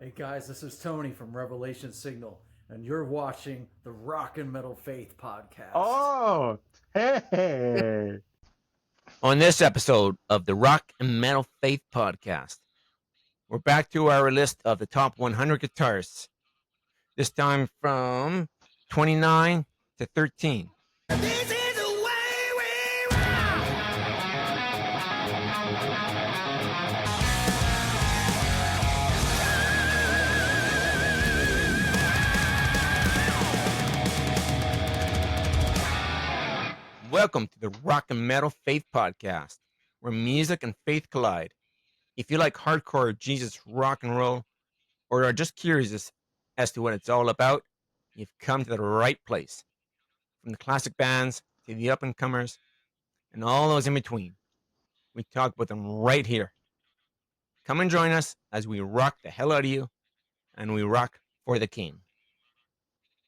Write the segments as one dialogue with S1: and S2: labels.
S1: Hey guys, this is Tony from Revelation Signal, and you're watching the Rock and Metal Faith podcast.
S2: Oh, hey.
S3: On this episode of the Rock and Metal Faith podcast, we're back to our list of the top 100 guitarists, this time from 29 to 13.
S4: This is the way we rock.
S3: Welcome to the Rock and Metal Faith podcast, where music and faith collide. If you like hardcore Jesus rock and roll, or are just curious as to what it's all about, you've come to the right place. From the classic bands to the up-and-comers and all those in between, we talk about them right here. Come and join us as we rock the hell out of you, and we rock for the king.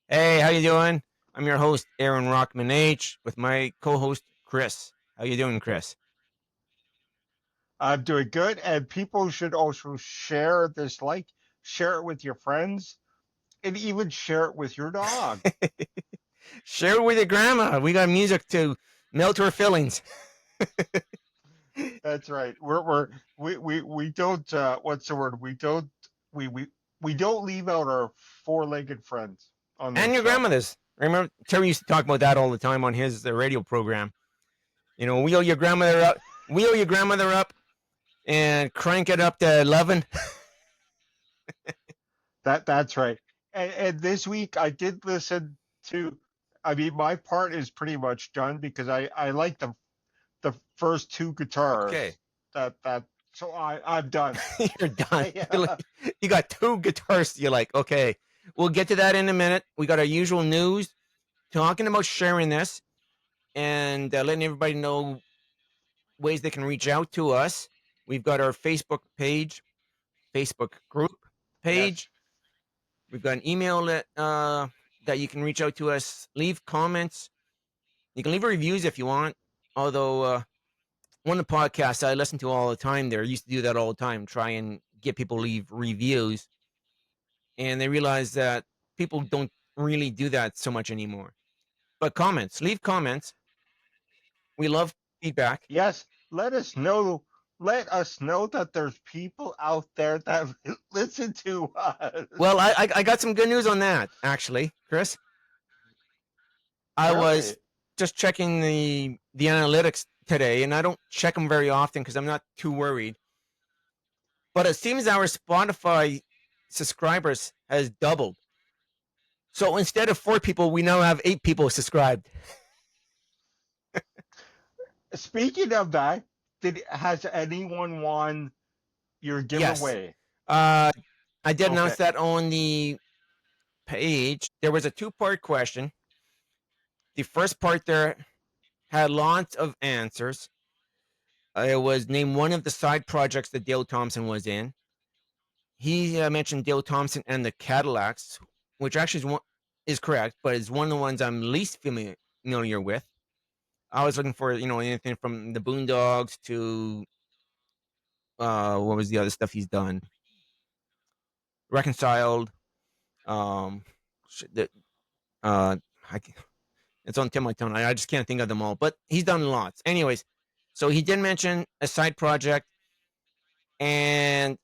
S3: Hey, how you doing? I'm your host, Aaron Rockman H, with my co-host, Chris. How you doing, Chris?
S2: I'm doing good. And people should also share this, share it with your friends, and even share it with your dog.
S3: Share it with your grandma. We got music to melt her feelings.
S2: That's right. We don't what's the word? We don't leave out our four-legged friends on this
S3: And your
S2: show.
S3: grandmothers. Remember, Terry used to talk about that all the time on his radio program. You know, wheel your grandmother up, and crank it up to 11.
S2: That's right. And this week I did listen to. I mean, my part is pretty much done because I like the first two guitars.
S3: Okay.
S2: So I'm done.
S3: You're done.
S2: Yeah.
S3: You got two guitars. You're like, okay, we'll get to that in a minute. We got our usual news, talking about sharing this and letting everybody know ways they can reach out to us. We've got our Facebook group page.
S2: Yes.
S3: We've got an email that you can reach out to us. Leave comments. You can leave reviews if you want. Although one of the podcasts I listen to all the time, there used to do that all the time, try and get people to leave reviews, and they realize that people don't really do that so much anymore. But comments, leave comments. We love feedback.
S2: Yes. Let us know. Let us know that there's people out there that listen to us.
S3: Well, I got some good news on that, actually, Chris. I was just checking the analytics today, and I don't check them very often because I'm not too worried. But it seems our Spotify subscribers has doubled. So instead of 4 people, we now have 8 people subscribed.
S2: Speaking of that, has anyone won your giveaway?
S3: I did announce
S2: Okay.
S3: that on the page. There was a 2-part question. The first part there had lots of answers. It was name one of the side projects that Dale Thompson was in. He mentioned Dale Thompson and the Cadillacs, which actually is correct, but is one of the ones I'm least familiar with. I was looking for, anything from the Boondocks to what was the other stuff he's done? Reconciled. It's on tip of my tongue. I just can't think of them all, but he's done lots. Anyways, so he did mention a side project, and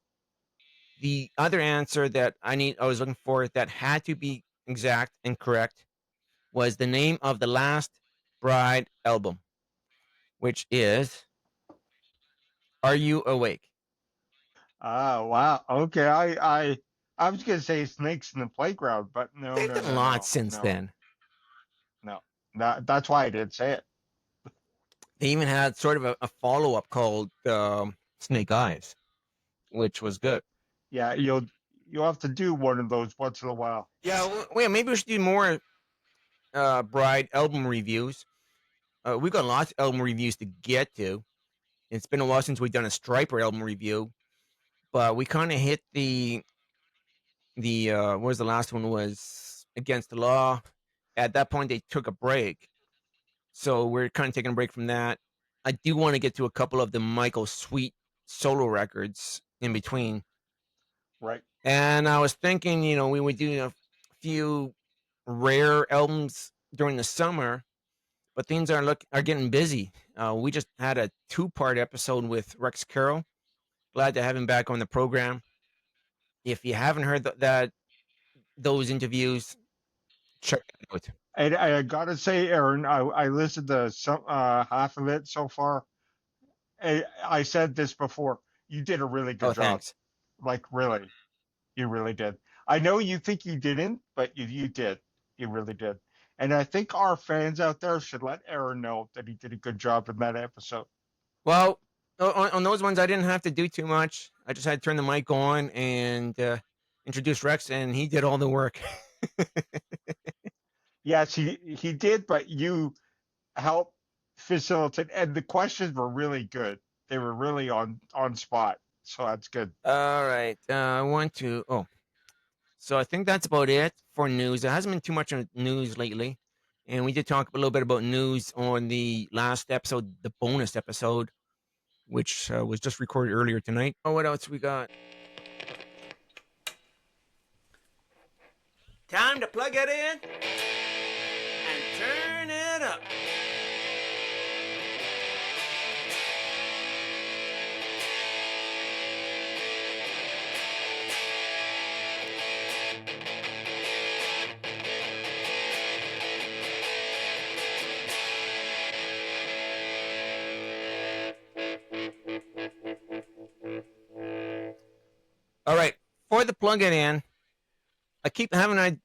S3: the other answer that I was looking for that had to be exact and correct was the name of the last Bride album, which is Are You Awake?
S2: Oh, wow. Okay. I was gonna say Snakes in the Playground, but no,
S3: They've
S2: no,
S3: done
S2: no,
S3: lots
S2: no,
S3: since
S2: no,
S3: then.
S2: no. That's why I did say it.
S3: They even had sort of a follow-up called Snake Eyes, which was good.
S2: Yeah, you'll have to do one of those once in a while.
S3: Yeah, well, maybe we should do more Bride album reviews. We've got lots of album reviews to get to. It's been a while since we've done a Striper album review, but we kind of hit the what was the last one was Against the Law. At that point, they took a break, so we're kind of taking a break from that. I do want to get to a couple of the Michael Sweet solo records in between.
S2: Right.
S3: And I was thinking, we would do a few rare albums during the summer, but things are getting busy. We just had a 2-part episode with Rex Carroll. Glad to have him back on the program. If you haven't heard those interviews, check it out.
S2: And I gotta say, Aaron, I listened to some half of it so far. I said this before. You did a really good
S3: Oh,
S2: job.
S3: thanks.
S2: Like really, you really did. I know you think you didn't, but you did. You really did. And I think our fans out there should let Aaron know that he did a good job in that episode.
S3: Well, on those ones, I didn't have to do too much. I just had to turn the mic on and introduce Rex, and he did all the work.
S2: Yes, he did, but you helped facilitate, and the questions were really good. They were really on spot, so that's good.
S3: All right. I want to. Oh, so I think that's about it for news. There hasn't been too much news lately. And we did talk a little bit about news on the last episode, the bonus episode, which was just recorded earlier tonight. Oh, what else we got? Time to plug it in and turn it up. All right, for the plug it in, I keep having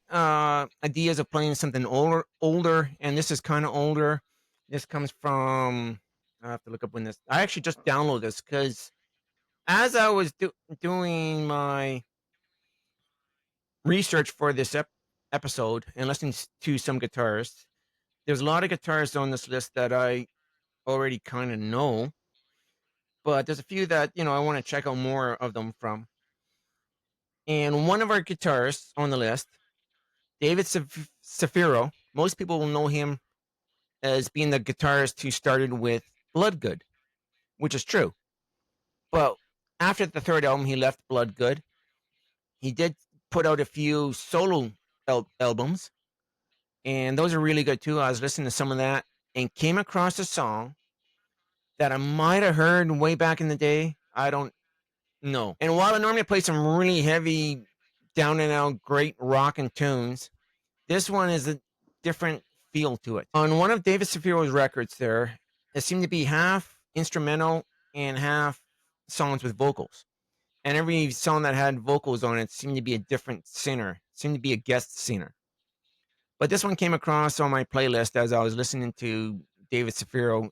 S3: ideas of playing something older, and this is kind of older. This comes from, I have to look up when this, I actually just downloaded this because as I was doing my research for this episode and listening to some guitarists, there's a lot of guitarists on this list that I already kind of know, but there's a few that, I want to check out more of them from. And one of our guitarists on the list, David Sapphiro, most people will know him as being the guitarist who started with Bloodgood, which is true. But after the third album, he left Bloodgood. He did put out a few solo albums, and those are really good too. I was listening to some of that and came across a song that I might have heard way back in the day. I don't know. And while I normally play some really heavy, down and out, great rockin' tunes, this one is a different feel to it. On one of David Sapphiro's records there, it seemed to be half instrumental and half songs with vocals. And every song that had vocals on it seemed to be a different singer, seemed to be a guest singer. But this one came across on my playlist as I was listening to David Sapphiro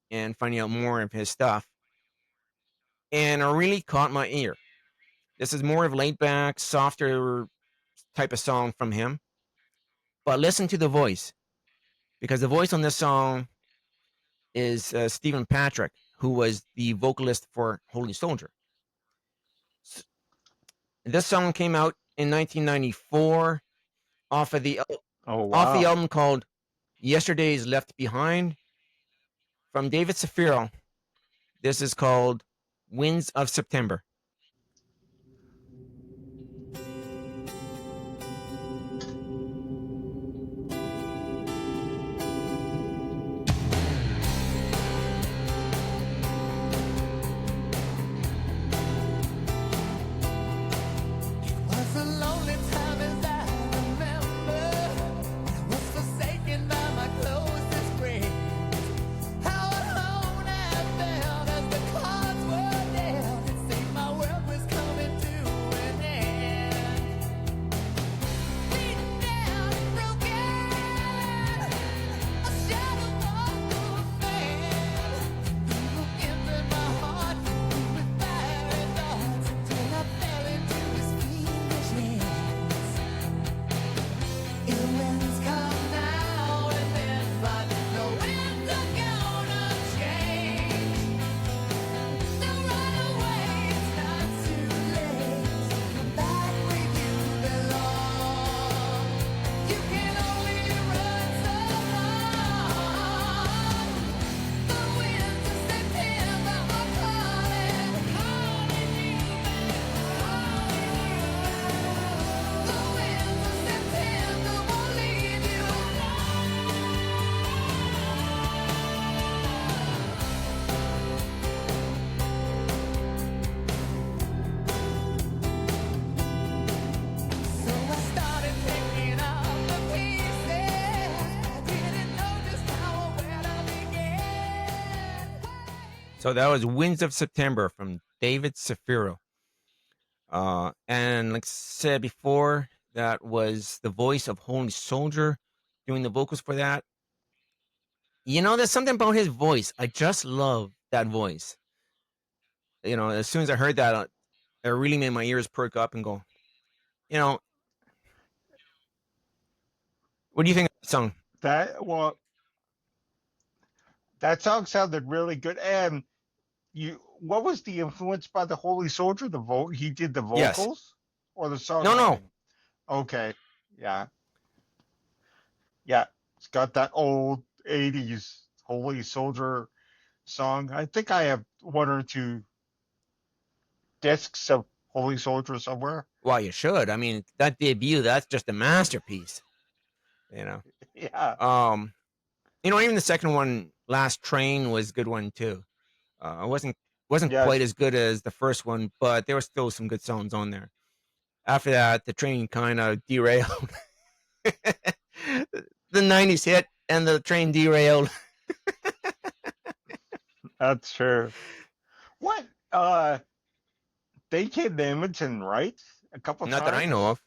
S3: and finding out more of his stuff. And it really caught my ear. This is more of laid back, softer type of song from him. But listen to the voice, because the voice on this song is Stephen Patrick, who was the vocalist for Holy Soldier. This song came out in 1994 off the album called Yesterday's Left Behind. From David Sapphiro, this is called Winds of September. So that was Winds of September from David Sapphiro. And like I said before, that was the voice of Holy Soldier doing the vocals for that. There's something about his voice. I just love that voice. As soon as I heard that, it really made my ears perk up and go, you know, what do you think of the song?
S2: Well, that song sounded really good. And what was the influence by the Holy Soldier? He did the
S3: Yes.
S2: vocals or the
S3: No.
S2: songwriting? Okay, yeah, yeah. It's got that old '80s Holy Soldier song. I think I have one or two discs of Holy Soldier somewhere.
S3: Well, you should. I mean, that debut, that's just a masterpiece. You know.
S2: Yeah,
S3: Even the second one, Last Train, was a good one too. It wasn't quite
S2: yes,
S3: as good as the first one, but there were still some good songs on there. After that, the train kind of derailed. The 90s hit and the train derailed.
S2: that's true. What? They came to Edmonton, right? A couple
S3: Not that I know
S2: times.
S3: of.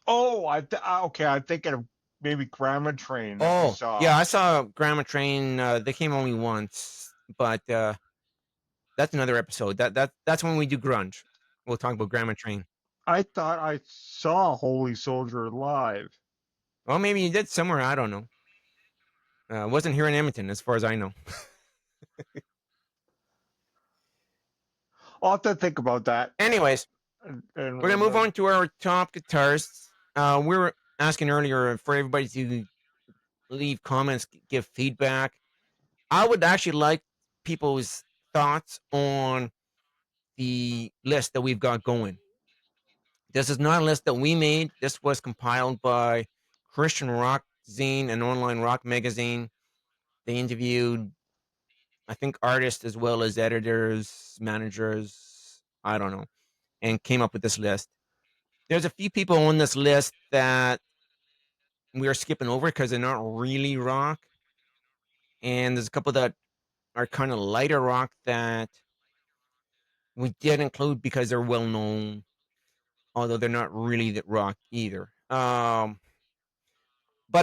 S2: Oh, okay. I'm thinking of maybe Grandma Train that we
S3: Oh,
S2: saw.
S3: yeah, I saw Grandma Train. They came only once, but that's another episode. That's when we do grunge. We'll talk about Grandma Train.
S2: I thought I saw Holy Soldier live.
S3: Well, maybe you did somewhere. I don't know. Wasn't here in Edmonton, as far as I know.
S2: I'll have to think about that.
S3: Anyways,
S2: And
S3: we're gonna move on to our top guitarists. We were asking earlier for everybody to leave comments, give feedback. I would actually like people's thoughts on the list that we've got going. This is not a list that we made. This was compiled by Christian Rock Zine, an online rock magazine. They interviewed, I think, artists as well as editors, managers, I don't know, and came up with this list. There's a few people on this list that we are skipping over because they're not really rock. And there's a couple that are kind of lighter rock that we did include because they're well known, although they're not really that rock either. But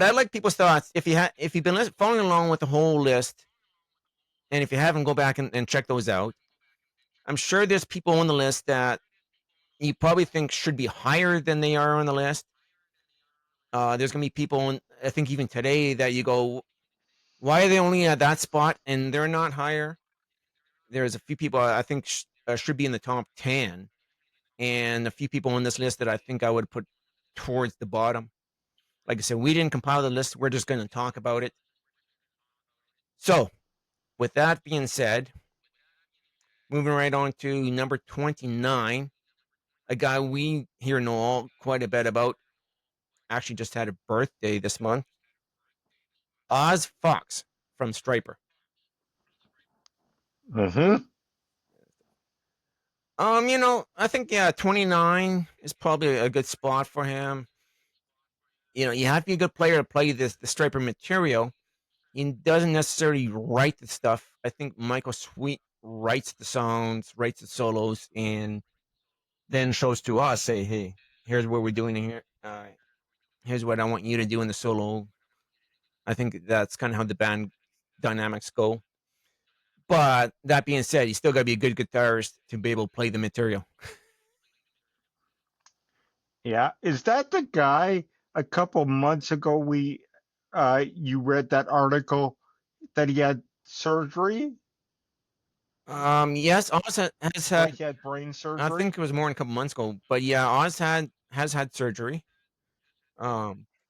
S3: I like people's thoughts. If you've been following along with the whole list, and if you haven't, go back and check those out. I'm sure there's people on the list that you probably think should be higher than they are on the list. There's gonna be people, I think even today, that you go, why are they only at that spot and they're not higher? There's a few people I think should be in the top 10, and a few people on this list that I think I would put towards the bottom. Like I said, we didn't compile the list. We're just going to talk about it. So, with that being said, moving right on to number 29, a guy we here know quite a bit about. Actually, just had a birthday this month. Oz Fox from Striper.
S2: Mm-hmm.
S3: I think 29 is probably a good spot for him. You have to be a good player to play the Striper material. He doesn't necessarily write the stuff. I think Michael Sweet writes the songs, writes the solos, and then shows to us, say, hey, here's what we're doing here. Here's what I want you to do in the solo. I think that's kind of how the band dynamics go. But that being said, you still got to be a good guitarist to be able to play the material.
S2: Yeah. Is that the guy a couple months ago you read that article that he had surgery?
S3: Yes, Oz has
S2: Like
S3: had.
S2: he had brain
S3: I
S2: surgery?
S3: think it was more than a couple months ago, but yeah, Oz has had surgery.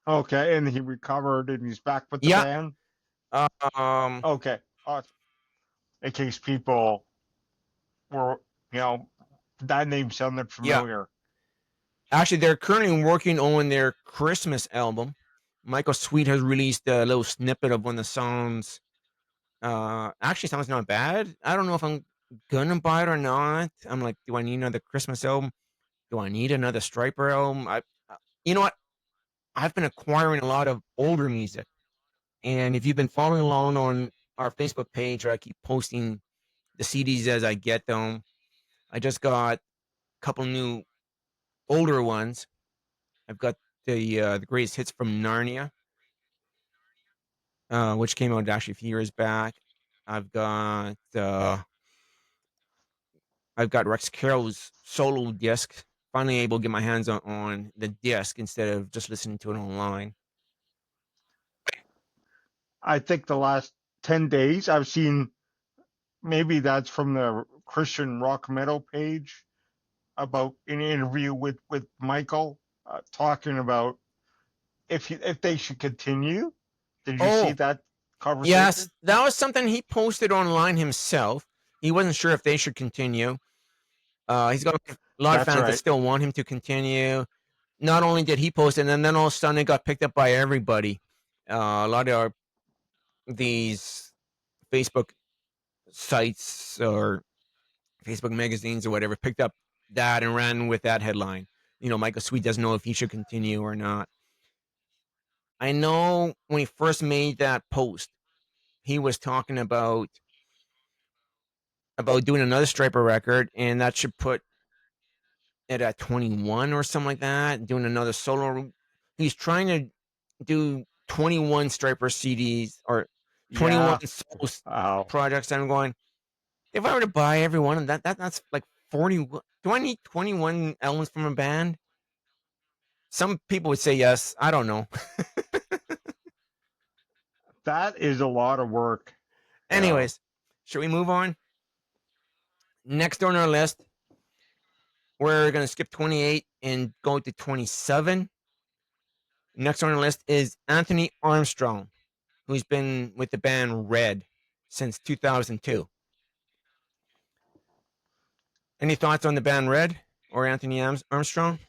S2: Okay, and he recovered and he's back with the
S3: Yeah.
S2: band?
S3: Um.
S2: Okay. Awesome. In case people were, that name sounded familiar.
S3: Actually, they're currently working on their Christmas album. Michael Sweet has released a little snippet of one of the songs. Actually sounds not bad. I don't know if I'm gonna buy it or not. I'm like, do I need another Christmas album? Do I need another Striper album? You know what? I've been acquiring a lot of older music. And if you've been following along on our Facebook page, where I keep posting the CDs as I get them, I just got a couple new older ones. I've got the greatest hits from Narnia, which came out actually a few years back. I've got Rex Carroll's solo disc. Finally able to get my hands on the disc instead of just listening to it online.
S2: I think the last 10 days I've seen, maybe that's from the Christian rock metal page, about an interview with Michael, talking about if they should continue. Did you see
S3: Oh,
S2: that conversation?
S3: yes, that was something he posted online himself. He wasn't sure if they should continue. He's got a lot of
S2: That's
S3: fans that
S2: right.
S3: still want him to continue. Not only did he post it, and then all of a sudden it got picked up by everybody. A lot of these Facebook sites or Facebook magazines or whatever picked up that and ran with that headline. Michael Sweet doesn't know if he should continue or not. I know when he first made that post, he was talking about doing another Striper record, and that should put it at 21 or something like that. Doing another solo. He's trying to do 21 Striper CDs or 21
S2: Yeah.
S3: solo
S2: Wow.
S3: projects. I'm going, if I were to buy every one of that's like 40. Do I need 21 albums from a band? Some people would say yes. I don't know.
S2: That is a lot of work. Yeah.
S3: Anyways, should we move on? Next on our list, we're going to skip 28 and go to 27. Next on our list is Anthony Armstrong, who's been with the band Red since 2002. Any thoughts on the band Red or Anthony Armstrong?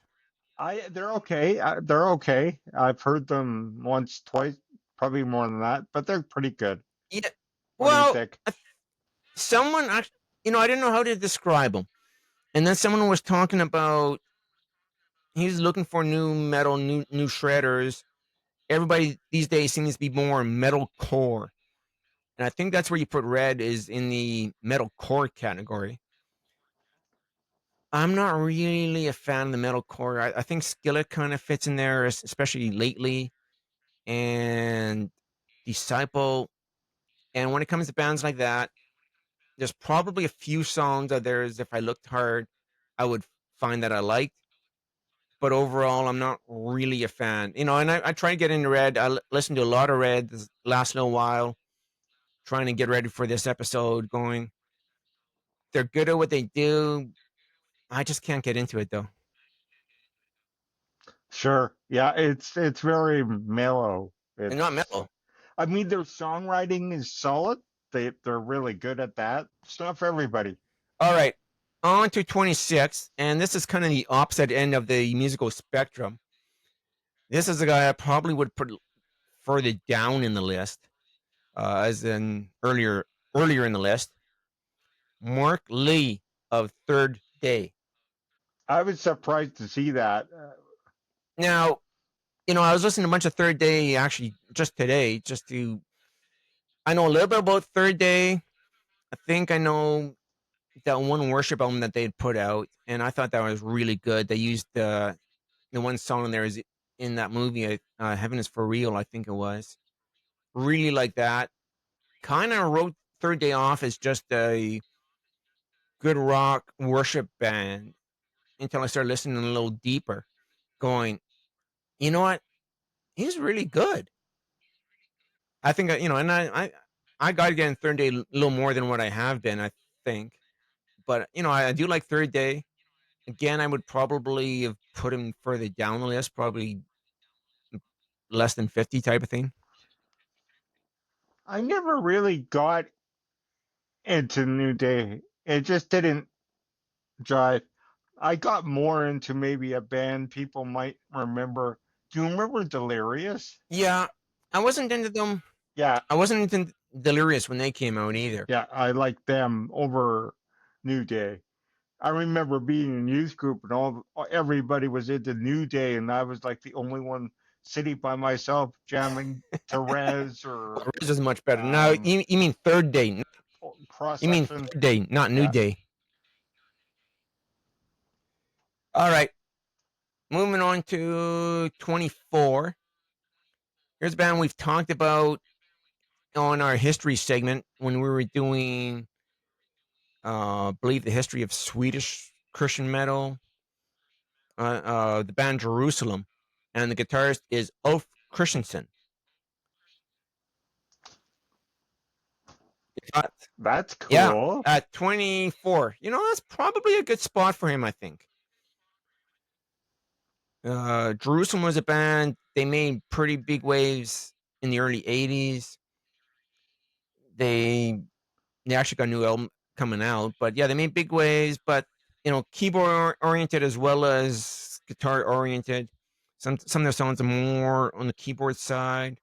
S2: They're okay. They're okay. I've heard them once, twice, probably more than that, but they're pretty good.
S3: Yeah.
S2: What do you
S3: Well,
S2: think?
S3: someone, I didn't know how to describe them. And then someone was talking about he's looking for new metal, new shredders. Everybody these days seems to be more metal core. And I think that's where you put Red, is in the metal core category. I'm not really a fan of the metal core. I think Skillet kind of fits in there, especially lately, and Disciple. And when it comes to bands like that, there's probably a few songs of theirs, if I looked hard, I would find that I liked. But overall, I'm not really a fan. And I try to get into Red. I listened to a lot of Red this last little while, trying to get ready for this episode going. They're good at what they do. I just can't get into it, though.
S2: Sure. Yeah, it's very mellow.
S3: They're not
S2: It's
S3: metal.
S2: I mean, their songwriting is solid. They're really good at that. It's not for everybody.
S3: All right, on to 26, and this is kind of the opposite end of the musical spectrum. This is a guy I probably would put further down in the list, as in earlier in the list. Mark Lee of Third Day.
S2: I was surprised to see that.
S3: Now, I was listening to a bunch of Third Day actually just today, I know a little bit about Third Day. I think I know that one worship album that they had put out, and I thought that was really good. They used the one song there is in that movie, Heaven is for Real, I think it was. Really like that. Kind of wrote Third Day off as just a good rock worship band until I started listening a little deeper, going, you know what? He's really good. I think, and I got to get in Third Day a little more than what I have been, I think. But, I do like Third Day. Again, I would probably have put him further down the list, probably less than 50 type of thing.
S2: I never really got into New Day. It just didn't jive. I got more into maybe a band people might remember. Do you remember Delirious?
S3: Yeah, I wasn't into them.
S2: Yeah,
S3: I wasn't into Delirious when they came out either.
S2: yeah, I liked them over New Day. I remember being in youth group and everybody was into New Day, and I was like the only one sitting by myself jamming to Rez or
S3: Riz is much better. No, you mean Third Day.
S2: cross
S3: You mean
S2: section.
S3: Third Day, not New
S2: Yeah.
S3: Day. All right. Moving on to 24. Here's a band we've talked about on our history segment when we were doing, I believe, the history of Swedish Christian metal. The band Jerusalem, and the guitarist is Ulf Christensen.
S2: That's
S3: Yeah,
S2: cool.
S3: at 24. That's probably a good spot for him, I think. Jerusalem was a band. They made pretty big waves in the early 80s. They actually got a new album coming out, but yeah, they made big waves, but keyboard oriented as well as guitar oriented. Some of their songs are more on the keyboard side,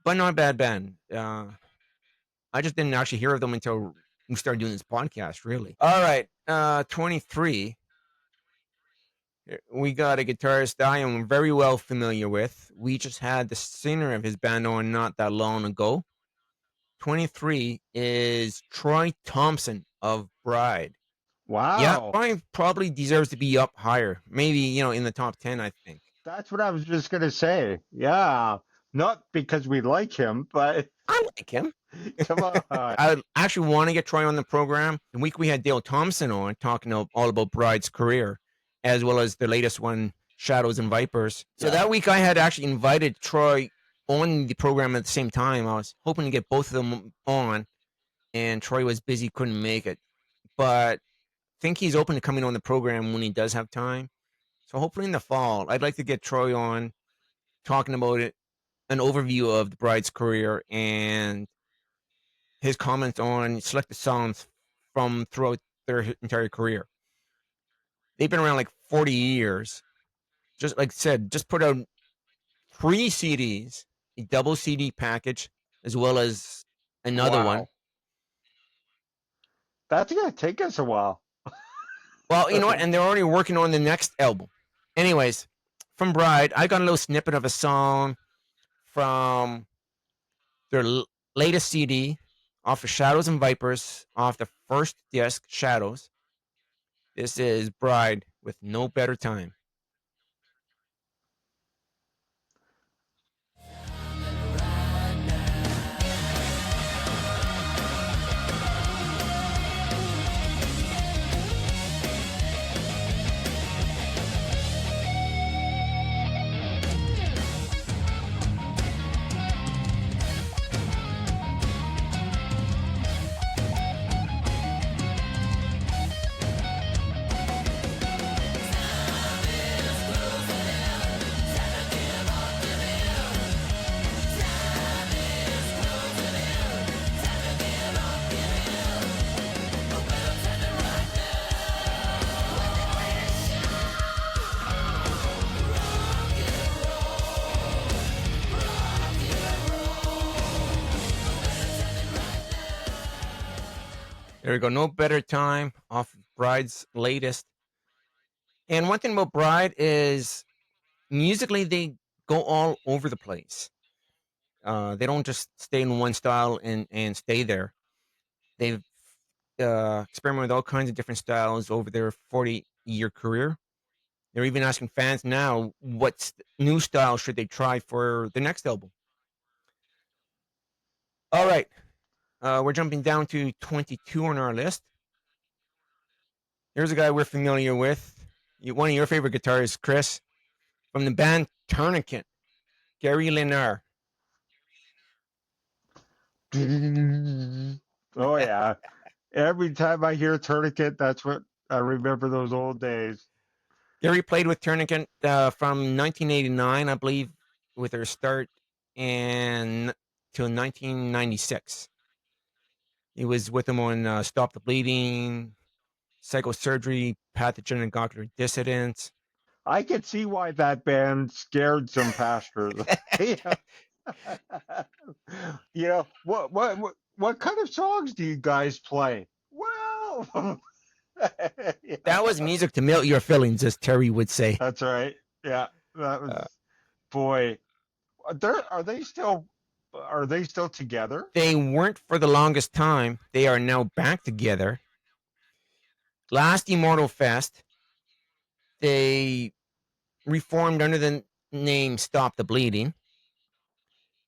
S3: but not a bad band. I just didn't actually hear of them until we started doing this podcast, really. All right, 23. We got a guitarist I am very well familiar with. We just had the singer of his band on not that long ago. 23 is Troy Thompson of Bride. Yeah,
S2: Wow.
S3: Troy probably deserves to be up higher. Maybe, in the top 10, I think.
S2: That's what I was just gonna say. Yeah. Not because we like him, but
S3: I like him.
S2: come on.
S3: I actually want to get Troy on the program. The week we had Dale Thompson on talking all about Bride's career, as well as the latest one, Shadows and Vipers. So that week I had actually invited Troy on the program at the same time. I was hoping to get both of them on, and Troy was busy, couldn't make it. But I think he's open to coming on the program when he does have time. So hopefully in the fall, I'd like to get Troy on, talking about it, an overview of the Bride's career and his comments on selected songs from throughout their entire career. They've been around like 40 years. Just like I said, just put out 3 CDs, a double CD package, as well as another one.
S2: That's gonna take us a while.
S3: Well, you know what? And they're already working on the next album. Anyways, from Bride, I got a little snippet of a song from their latest CD off of Shadows and Vipers, off the first disc, Shadows. This is Bride with No Better Time. There we go. No Better Time off Bride's latest. And one thing about Bride is musically they go all over the place. They don't just stay in one style and stay there. They've experimented with all kinds of different styles over their 40-year career. They're even asking fans now what new style should they try for the next album. All right. We're jumping down to 22 on our list. Here's a guy we're familiar with. One of your favorite guitarists, Chris, from the band Turnin, Gary Linar.
S2: Oh yeah. Every time I hear Tourniquet, that's what I remember those old days.
S3: Gary played with Turnin from 1989, I believe, with their start, and till 1996. He was with them on Stop the Bleeding, Psychosurgery, Pathogen and Ocular Dissidence.
S2: I could see why that band scared some pastors. What kind of songs do you guys play? Well,
S3: That was music to melt your feelings, as Terry would say.
S2: that's right. Yeah, that was boy, are they still together?
S3: They weren't for the longest time. They are now back together. Last Immortal Fest, they reformed under the name Stop the Bleeding.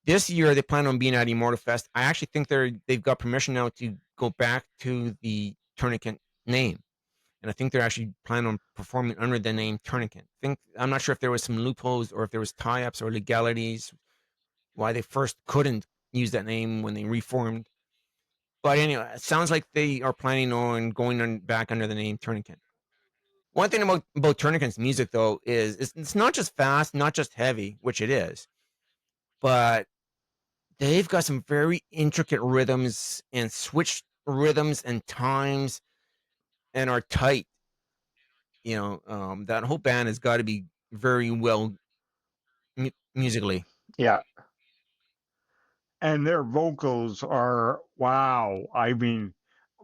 S3: This year, they plan on being at Immortal Fest. I actually think they've got permission now to go back to the Tourniquet name. And I think they're actually planning on performing under the name Tourniquet. I'm not sure if there was some loopholes or if there was tie-ups or legalities why they first couldn't use that name when they reformed. But anyway, it sounds like they are planning on going back under the name Tourniquet. One thing about Tourniquet's music, though, is it's not just fast, not just heavy, which it is, but they've got some very intricate rhythms and switch rhythms and times and are tight. That whole band has got to be very well musically.
S2: Yeah. And their vocals are wow. I mean,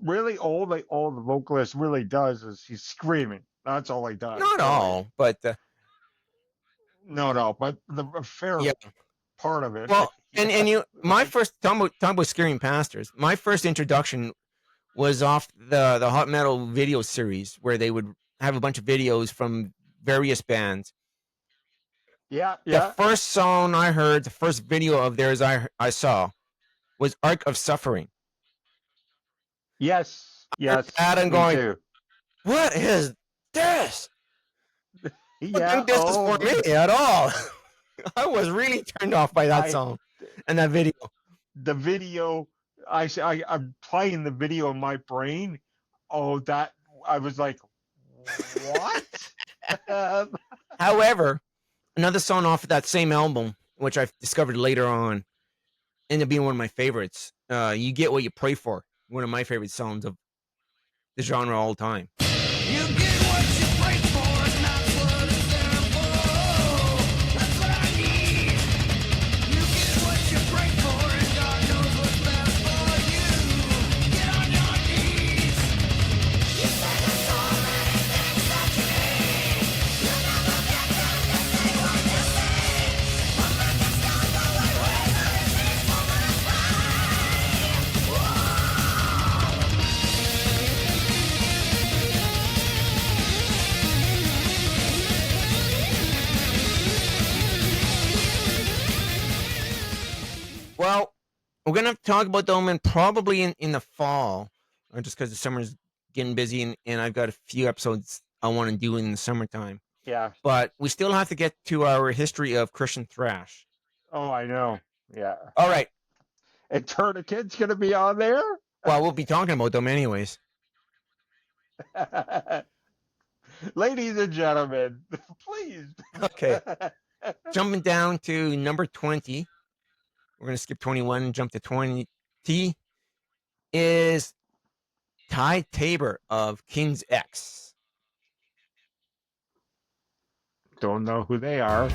S2: really, all the vocalist really does is he's screaming. That's all he does.
S3: Not
S2: really.
S3: all, but
S2: No, but the fair
S3: yeah.
S2: part of it.
S3: Well, and my first talking about Scaring Pastors. My first introduction was off the Hot Metal video series where they would have a bunch of videos from various bands.
S2: Yeah.
S3: The first song I heard, the first video of theirs I saw was Ark of Suffering.
S2: Yes.
S3: And I'm going, too. What is this? I don't think this is for me at all. I was really turned off by that song and that video.
S2: The video, I'm playing the video in my brain. Oh, that I was like, what?
S3: However, another song off of that same album, which I've discovered later on, ended up being one of my favorites. You Get What You Pray For, one of my favorite songs of the genre all time.
S4: You get what you pray for, and that's what it's there for. That's what I need. You get what you pray for, and God knows what's best for you. Get on your knees. You say the so many things that you need. You never get them to say what you say. One man can stumble like waves that it seems for man's pride. Whoa.
S3: Well, we're going to talk about the Omen probably in the fall, just because the summer's getting busy and I've got a few episodes I want to do in the summertime.
S2: Yeah.
S3: But we still have to get to our history of Christian thrash.
S2: Oh, I know. Yeah.
S3: All right.
S2: And Tourniquet's going to be on there?
S3: Well, we'll be talking about them anyways.
S2: Ladies and gentlemen, please.
S3: Okay. Jumping down to number 20. We're going to skip 21 and jump to 20. Is Ty Tabor of King's X.
S2: Don't know who they are.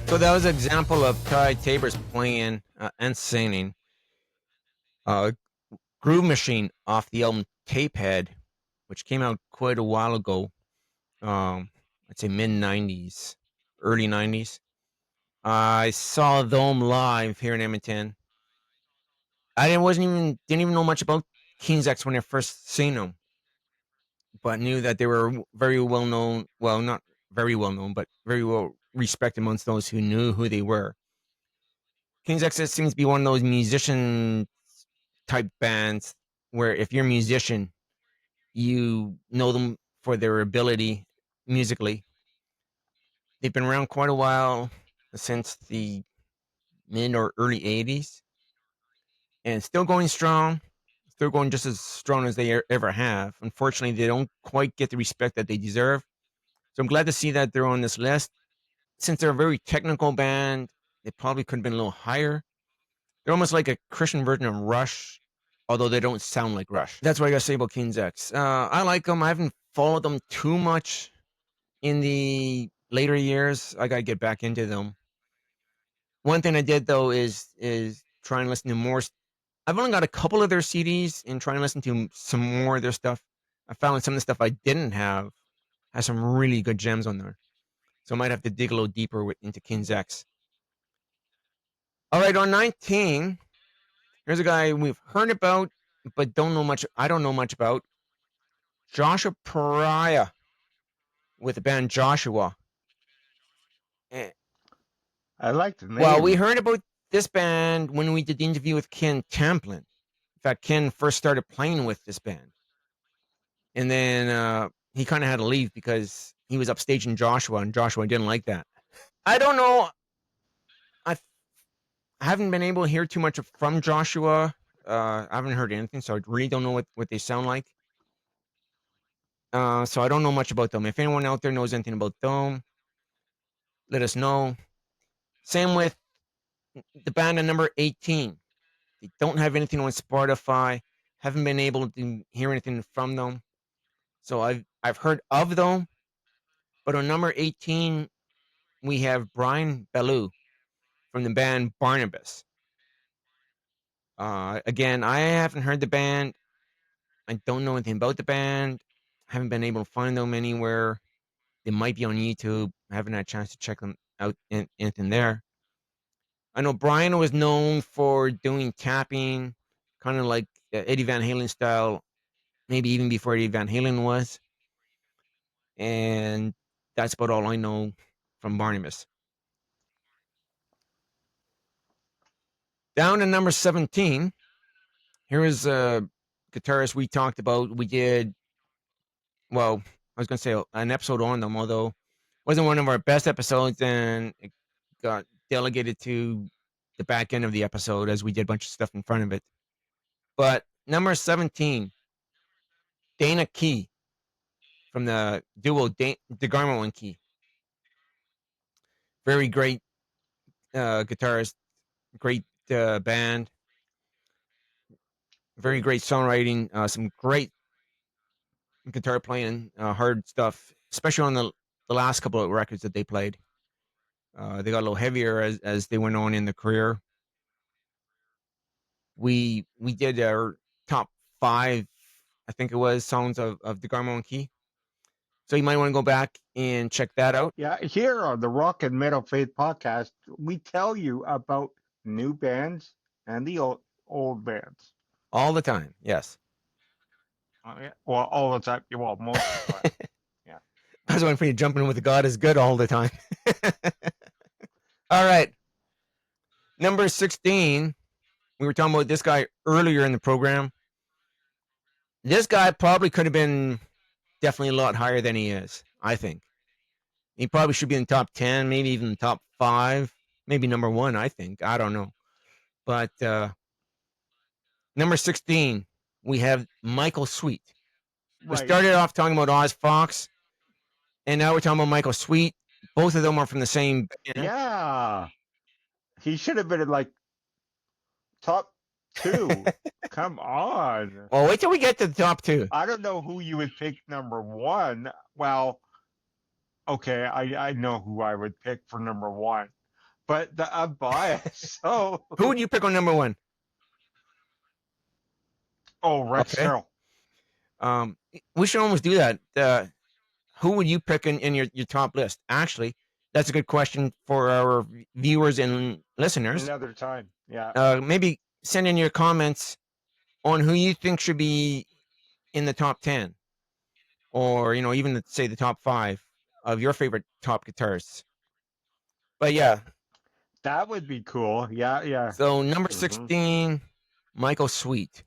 S3: So that was an example of Ty Tabor's playing and singing Groove Machine off the album Tapehead, which came out quite a while ago. I'd say mid-90s, early 90s. I saw them live here in Edmonton. I didn't even know much about King's X when I first seen them, but knew that they were very well known. Well, not very well known, but very well respected amongst those who knew who they were. King's X seems to be one of those musician type bands where if you're a musician, you know them for their ability musically. They've been around quite a while, since the mid or early 80s, and still going strong, still going just as strong as they ever have. Unfortunately, they don't quite get the respect that they deserve. So I'm glad to see that they're on this list. Since they're a very technical band, they probably could have been a little higher. They're almost like a Christian version of Rush, although they don't sound like Rush. That's what I got to say about King's X. I like them. I haven't followed them too much in the later years. I got to get back into them. One thing I did, though, is try and listen to more. I've only got a couple of their CDs and try and listen to some more of their stuff. I found some of the stuff I didn't have has some really good gems on there. So I might have to dig a little deeper into King's X. All right, on 19, here's a guy we've heard about, but don't know much. I don't know much about. Joshua Pariah with the band Joshua.
S2: I like the name.
S3: Well, we heard about this band when we did the interview with Ken Tamplin. In fact, Ken first started playing with this band. And then he kind of had to leave because he was upstaging Joshua, and Joshua didn't like that. I don't know. I haven't been able to hear too much from Joshua. I haven't heard anything, so I really don't know what they sound like. So I don't know much about them. If anyone out there knows anything about them, let us know. Same with the band at number 18. They don't have anything on Spotify. Haven't been able to hear anything from them. So I've heard of them. But on number 18, we have Brian Ballou from the band Barnabas. Again, I haven't heard the band. I don't know anything about the band. Haven't been able to find them anywhere. They might be on YouTube. I haven't had a chance to check them out. Anything there. I know Brian was known for doing tapping, kind of like Eddie Van Halen style, maybe even before Eddie Van Halen was. And that's about all I know from Barnabas. Down to number 17. Here is a guitarist we talked about. We did, well, I was going to say an episode on them, although it wasn't one of our best episodes, and it got delegated to the back end of the episode as we did a bunch of stuff in front of it. But number 17, Dana Key from the duo DeGarmo and Key. Very great guitarist, great band, very great songwriting, some great guitar playing, hard stuff, especially on the last couple of records that they played. They got a little heavier as they went on in the career. We did our top 5, I think it was, songs of DeGarmo and Key. So you might want to go back and check that out.
S2: Yeah, here on the Rock and Metal Faith podcast, we tell you about new bands and the old bands.
S3: All the time, yes.
S2: Yeah. Well, all the time. Well, most of the time. Yeah.
S3: I was waiting for you to jump in with the God is good all the time. All right. Number 16. We were talking about this guy earlier in the program. This guy probably could have been definitely a lot higher than he is, I think. He probably should be in the top 10, maybe even the top 5, maybe number 1, I think. I don't know. But number 16, we have Michael Sweet. We started off talking about Oz Fox, and now we're talking about Michael Sweet. Both of them are from the same band.
S2: Yeah. He should have been in like top 2. Come on.
S3: Well, wait till we get to the top 2.
S2: I don't know who you would pick number 1. Well, okay, I know who I would pick for number 1, but I'm biased. So
S3: who would you pick on number 1?
S2: Oh, Rex Carroll.
S3: We should almost do that. Who would you pick in your top list? Actually, that's a good question for our viewers and listeners.
S2: Another time, yeah.
S3: Maybe send in your comments on who you think should be in the top 10, or even say the top 5 of your favorite top guitarists. But yeah,
S2: that would be cool. Yeah.
S3: So number 16, Michael Sweet.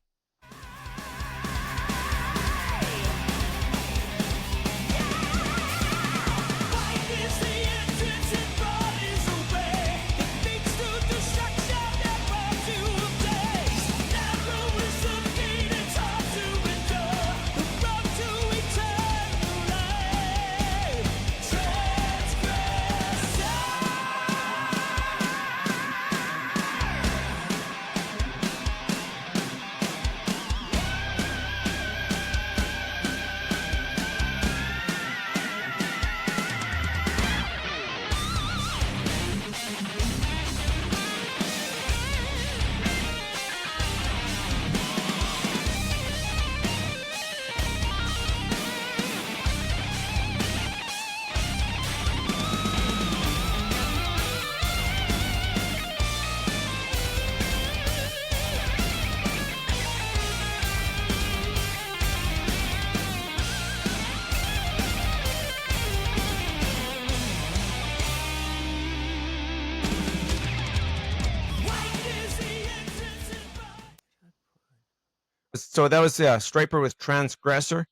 S3: So that was Striper with Transgressor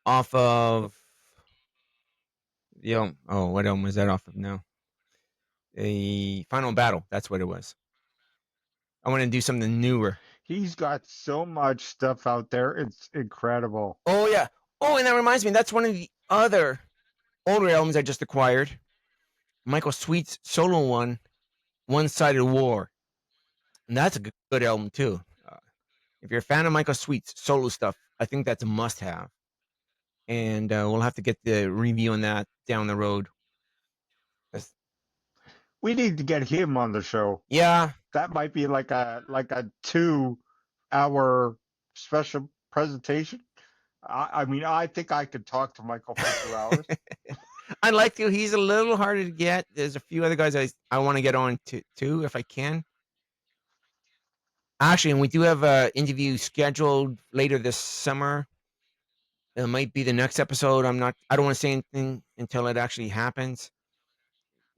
S3: off of what album was that off of now? A Final Battle. That's what it was. I want to do something newer.
S2: He's got so much stuff out there. It's incredible.
S3: Oh yeah. Oh, and that reminds me, that's one of the other older albums I just acquired. Michael Sweet's solo one, One Sided War. And that's a good album too. If you're a fan of Michael Sweet's solo stuff, I think that's a must have. And we'll have to get the review on that down the road.
S2: We need to get him on the show.
S3: Yeah.
S2: That might be like a 2-hour special presentation. I mean, I think I could talk to Michael for 2 hours.
S3: I'd like to. He's a little harder to get. There's a few other guys I want to get on to too, if I can. Actually, and we do have an interview scheduled later this summer. It might be the next episode. I don't want to say anything until it actually happens.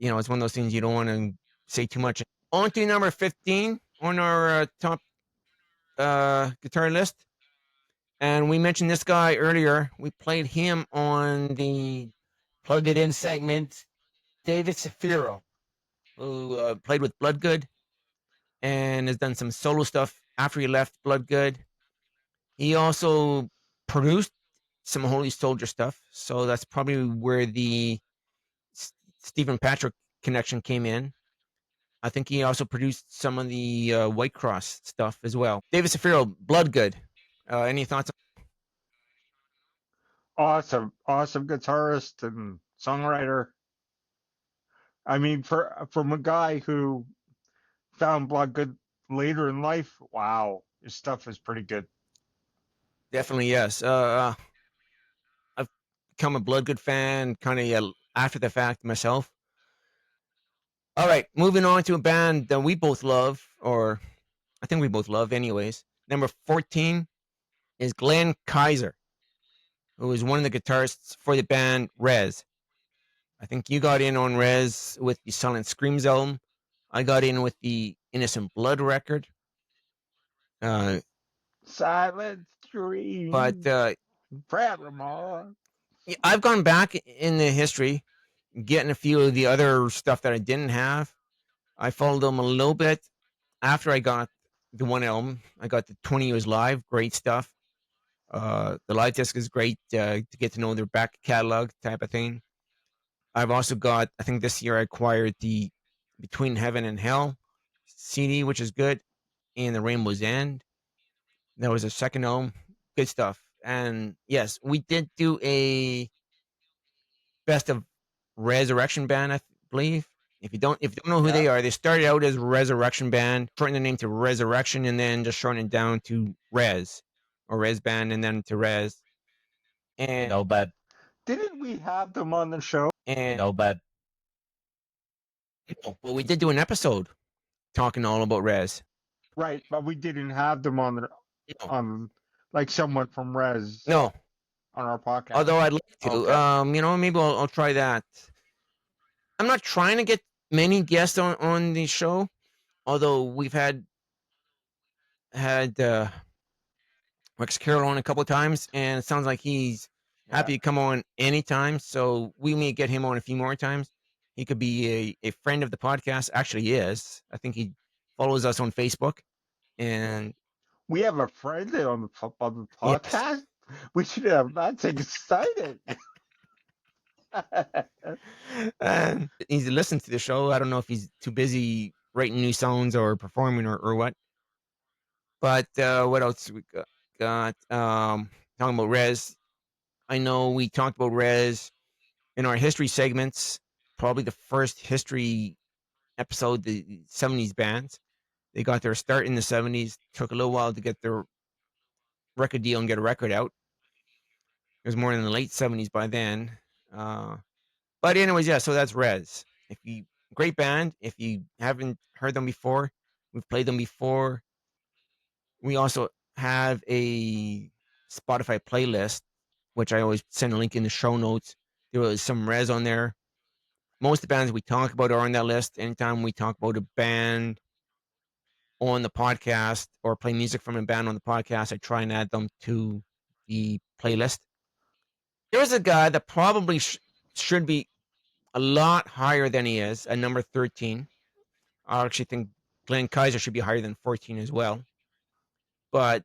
S3: It's one of those things you don't want to say too much. On to number 15 on our top guitar list. And we mentioned this guy earlier. We played him on the Plugged It In segment. David Sapphiro, who played with Bloodgood and has done some solo stuff after he left Bloodgood. He also produced some Holy Soldier stuff. So that's probably where the Stephen Patrick connection came in. I think he also produced some of the White Cross stuff as well. David Sapphiro, Bloodgood. Any thoughts?
S2: Awesome guitarist and songwriter. I mean, from a guy who found Bloodgood later in life, wow, his stuff is pretty good.
S3: Definitely, yes. I've become a Bloodgood fan kind of after the fact myself. All right, moving on to a band that we both love, or I think we both love anyways. Number 14 is Glenn Kaiser, who is one of the guitarists for the band Rez. I think you got in on Rez with the Silent Screams album. I got in with the Innocent Blood record.
S2: Silent Scream.
S3: But
S2: Forevermore.
S3: I've gone back in the history, getting a few of the other stuff that I didn't have. I followed them a little bit after I got the one album. I got the 20 Years Live, great stuff. The live disc is great to get to know their back catalog type of thing. I've also got, I think this year I acquired the Between Heaven and Hell CD, which is good, and the Rainbow's End. That was a second album, good stuff. And yes, we did do a best of Resurrection Band, I believe. If you don't know who they are, they started out as Resurrection Band, shortened the name to Resurrection, and then just shortened it down to Rez, or Rez Band, and then to Rez. And
S5: No bad.
S2: Didn't we have them on the show?
S3: And
S5: No bad.
S3: well, we did do an episode talking all about Rez.
S2: Right, but we didn't have them on like someone from Rez
S3: No,
S2: on our podcast.
S3: although I'd like to.
S2: Okay.
S3: Maybe I'll try that. I'm not trying to get many guests on the show, although we've had Rex Carroll on a couple of times, and it sounds like he's happy to come on anytime. So we may get him on a few more times. He could be a friend of the podcast. Actually, he is. I think he follows us on Facebook, and
S2: We have a friend on the podcast. We should have. That's exciting.
S3: and he's listened to the show. I don't know if he's too busy writing new songs or performing or what. But what else we got? Talking about Rez. I know we talked about Rez in our history segments. Probably the first history episode, the 70s bands. They got their start in the 70s. Took a little while to get their record deal and get a record out. It was more in the late 70s by then. But anyways, yeah, so that's Rez. Great band. If you haven't heard them before, we've played them before. We also have a Spotify playlist, which I always send a link in the show notes. There was some Rez on there. Most of the bands we talk about are on that list. Anytime we talk about a band on the podcast or play music from a band on the podcast, I try and add them to the playlist. There's a guy that probably should be a lot higher than he is at number 13. I actually think Glenn Kaiser should be higher than 14 as well. But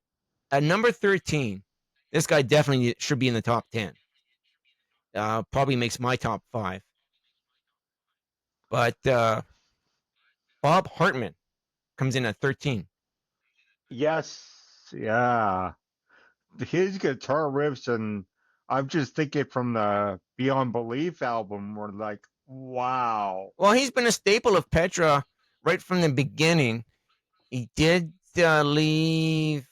S3: at number 13, this guy definitely should be in the top 10. Probably makes my top 5. But Bob Hartman comes in at 13.
S2: Yes, yeah. His guitar riffs, and I'm just thinking from the Beyond Belief album, were like, wow.
S3: Well, he's been a staple of Petra right from the beginning. He did leave,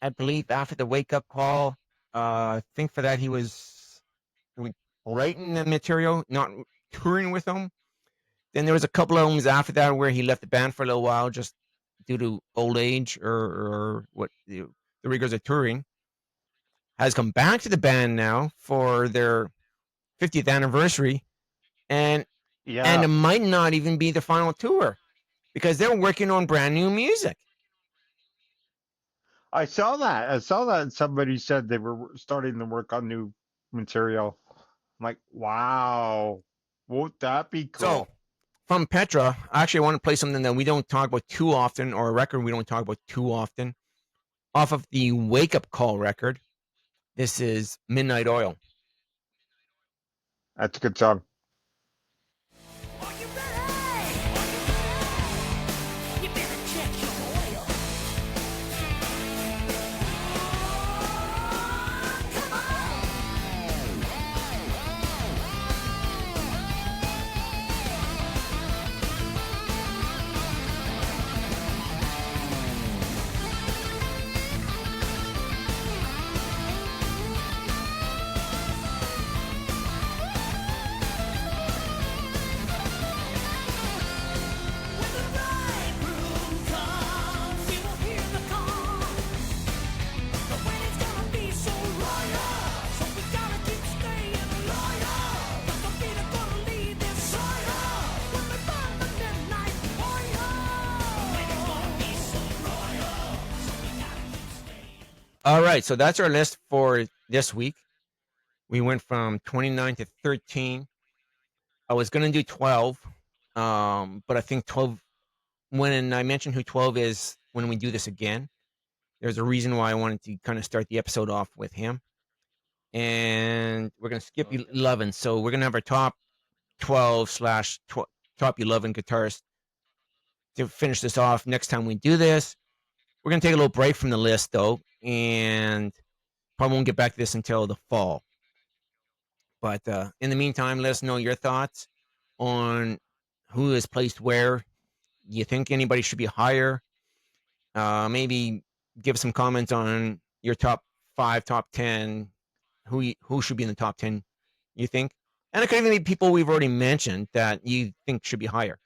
S3: I believe, after the Wake Up Call. I think for that he was writing the material, not touring with them. Then there was a couple of albums after that where he left the band for a little while just due to old age or what the rigors of touring. Has come back to the band now for their 50th anniversary, and
S2: Yeah,
S3: it might not even be the final tour because they're working on brand new music.
S2: I saw that. I saw that somebody said they were starting to work on new material. I'm like, wow, won't that be cool?
S3: So, from Petra, I actually want to play something that we don't talk about too often, or a record we don't talk about too often, off of the Wake Up Call record. This is Midnight Oil.
S2: That's a good song.
S4: Are you ready? You better check your oil. Come When the bridegroom comes, you will hear the call. The wedding's gonna be so royal, so we gotta keep staying loyal. 'Cause the beat are gonna lead this soil when we burn the midnight oil. The wedding's gonna be so royal, so we gotta keep staying.
S3: All right, so that's our list for this week. We went from 29 to 13. I was going to do 12, but I think 12, when I mentioned who 12 is when we do this again, there's a reason why I wanted to kind of start the episode off with him. And we're going to skip 11. So we're going to have our top 12 slash top 11 guitarists to finish this off. Next time we do this, we're going to take a little break from the list, though, and probably won't get back to this until the fall. But in the meantime, let us know your thoughts on who is placed where. You think anybody should be higher? Maybe give some comments on your top 5, top 10. Who should be in the top 10, you think? And it could even be people we've already mentioned that you think should be higher.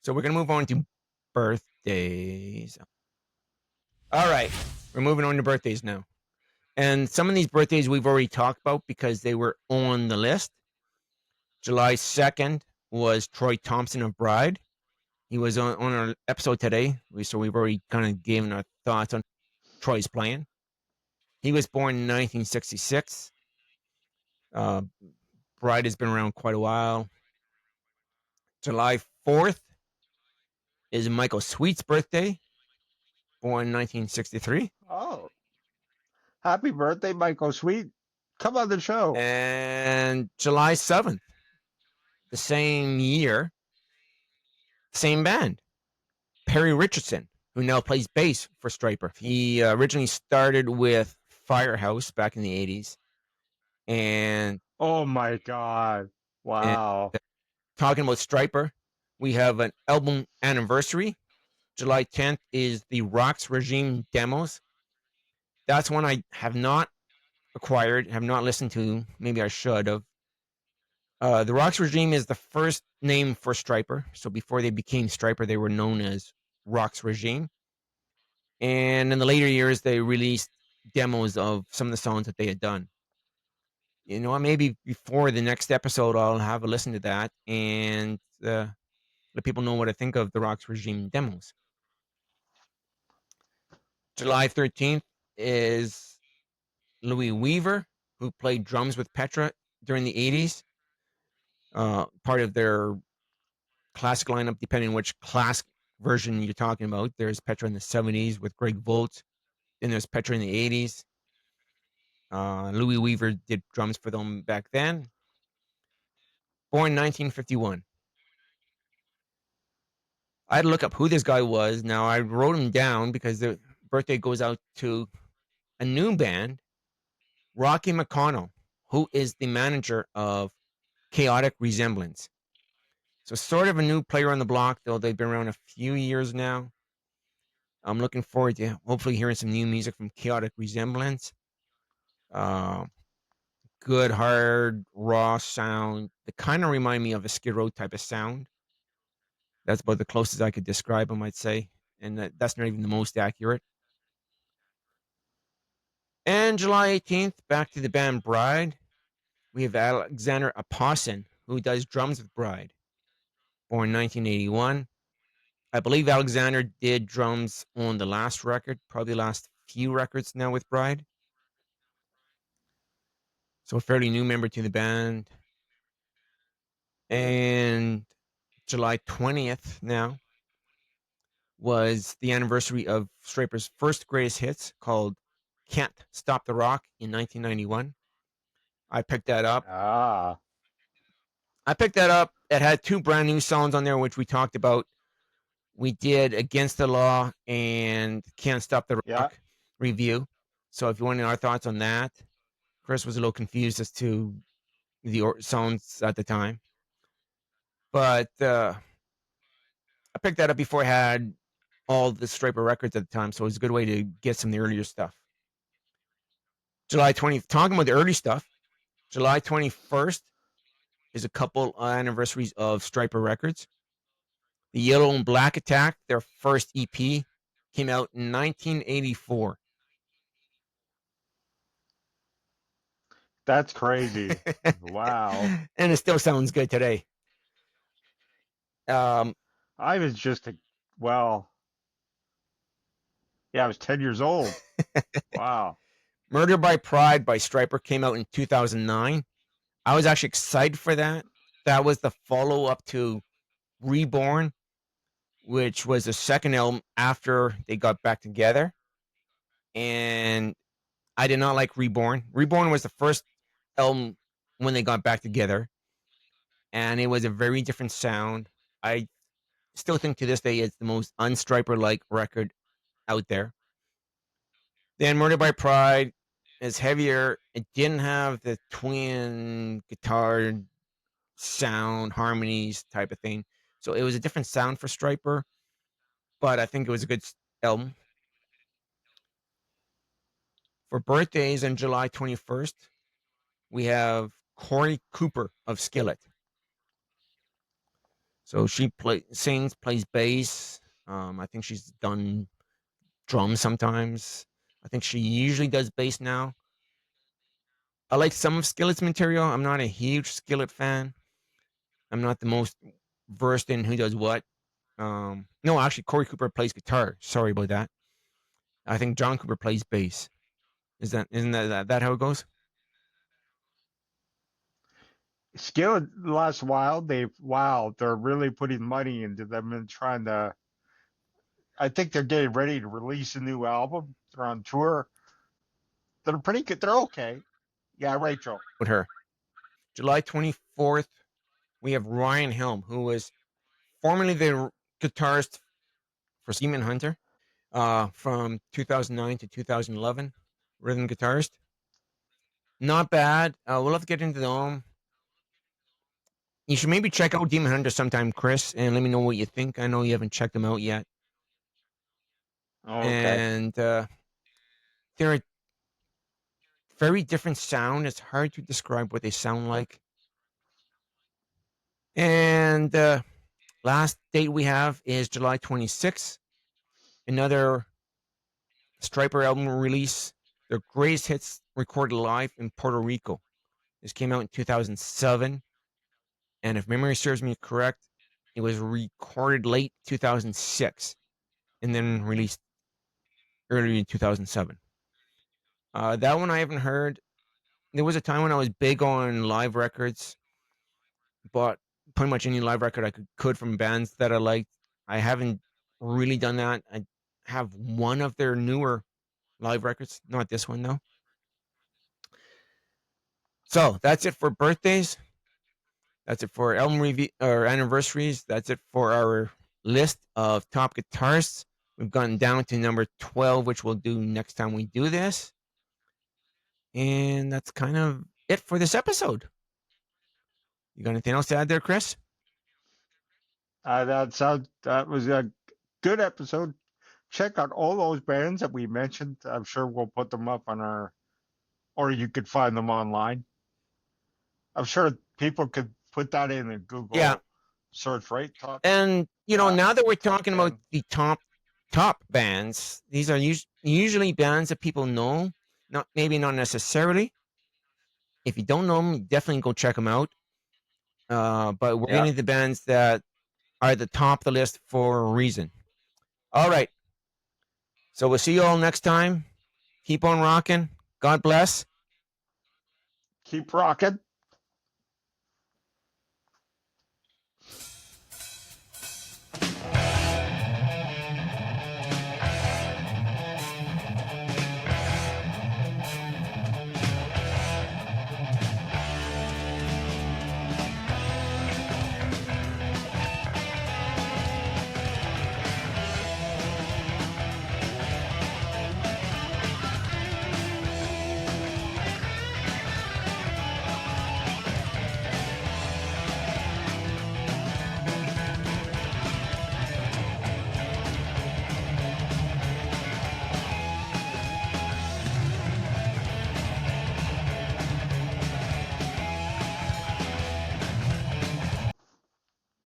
S3: So we're going to move on to birthdays. All right. We're moving on to birthdays now. And some of these birthdays we've already talked about because they were on the list. July 2nd was Troy Thompson of Bride. He was on our episode today, so we've already kind of given our thoughts on Troy's playing. He was born in 1966. Bride has been around quite a while. July 4th is Michael Sweet's birthday, born in 1963.
S2: Oh, happy birthday, Michael Sweet. Come on the show.
S3: And July 7th, the same year, same band, Perry Richardson, who now plays bass for Stryper. He originally started with Firehouse back in the 80s. And
S2: Oh my God. Wow.
S3: talking about Stryper, we have an album anniversary. July 10th is the Rocks Regime demos. That's one I have not acquired, have not listened to. Maybe I should have. The Rocks Regime is the first name for Stryper. So before they became Stryper, they were known as Rocks Regime. And in the later years, they released demos of some of the songs that they had done. You know, maybe before the next episode, I'll have a listen to that and let people know what I think of the Rocks Regime demos. July 13th is Louis Weaver, who played drums with Petra during the 80s. Part of their classic lineup, depending on which classic version you're talking about. There's Petra in the 70s with Greg Volt. Then there's Petra in the 80s. Louis Weaver did drums for them back then. Born 1951. I had to look up who this guy was. Now, I wrote him down because the birthday goes out to a new band, Rocky McConnell, who is the manager of Chaotic Resemblance. So sort of a new player on the block, though they've been around a few years now. I'm looking forward to hopefully hearing some new music from Chaotic Resemblance. Good, hard, raw sound. They kind of remind me of a Skid Row type of sound. That's about the closest I could describe them, I'd say. And that's not even the most accurate. And July 18th, back to the band Bride. We have Alexander Apossin, who does drums with Bride. Born 1981. I believe Alexander did drums on the last record, probably the last few records now with Bride. So a fairly new member to the band. And July 20th now was the anniversary of Stryper's first greatest hits called Can't Stop the Rock in 1991. I picked that up. It had two brand new songs on there, which we talked about. We did Against the Law and Can't Stop the Rock review. So if you want our thoughts on that, Chris was a little confused as to the songs at the time. But I picked that up before I had all the Stryper records at the time, so it was a good way to get some of the earlier stuff. July 20th, talking about the early stuff, July 21st is a couple anniversaries of Stryper records. The Yellow and Black Attack, their first EP, came out in 1984.
S2: That's crazy. Wow.
S3: And it still sounds good today.
S2: I was just I was 10 years old. Wow.
S3: Murder by Pride by Stryper came out in 2009. I was actually excited for that. That was the follow-up to Reborn, which was the second album after they got back together. And I did not like Reborn. Reborn was the first album when they got back together, and it was a very different sound. I still think to this day it's the most unstriper-like record out there. Then Murder by Pride is heavier. It didn't have the twin guitar sound, harmonies type of thing. So it was a different sound for Stryper, but I think it was a good album. For birthdays on July 21st, we have Corey Cooper of Skillet. So she sings, plays bass. I think she's done drums sometimes. I think she usually does bass now. I like some of Skillet's material. I'm not a huge Skillet fan. I'm not the most versed in who does what. No, actually, Corey Cooper plays guitar. Sorry about that. I think John Cooper plays bass. Isn't that how it goes?
S2: Skillet last while, they're really putting money into them and trying to. I think they're getting ready to release a new album. They're on tour. They're pretty good. They're okay. Yeah, Rachel.
S3: With her. July 24th, we have Ryan Helm, who was formerly the guitarist for Demon Hunter from 2009 to 2011, rhythm guitarist. Not bad. We'll have to get into them. You should maybe check out Demon Hunter sometime, Chris, and let me know what you think. I know you haven't checked them out yet.
S2: Okay.
S3: And they're a very different sound. It's hard to describe what they sound like. And last date we have is July 26th. Another Stryper album release. Their greatest hits recorded live in Puerto Rico. This came out in 2007. And if memory serves me correct, it was recorded late 2006 and then released earlier in 2007. That one I haven't heard. There was a time when I was big on live records, bought pretty much any live record I could from bands that I liked. I haven't really done that. I have one of their newer live records, not this one though. So that's it for birthdays. That's it for album review or anniversaries. That's it for our list of top guitarists. We've gotten down to number 12, which we'll do next time we do this. And that's kind of it for this episode. You got anything else to add there, Chris?
S2: That was a good episode. Check out all those bands that we mentioned. I'm sure we'll put them up on or you could find them online. I'm sure people could put that in a Google search, right?
S3: And now that we're talking about the top bands, these are usually bands that people know, not necessarily. If you don't know them, definitely go check them out. But we're getting the bands that are at the top of the list for a reason. All right. So we'll see you all next time. Keep on rocking. God bless.
S2: Keep rocking.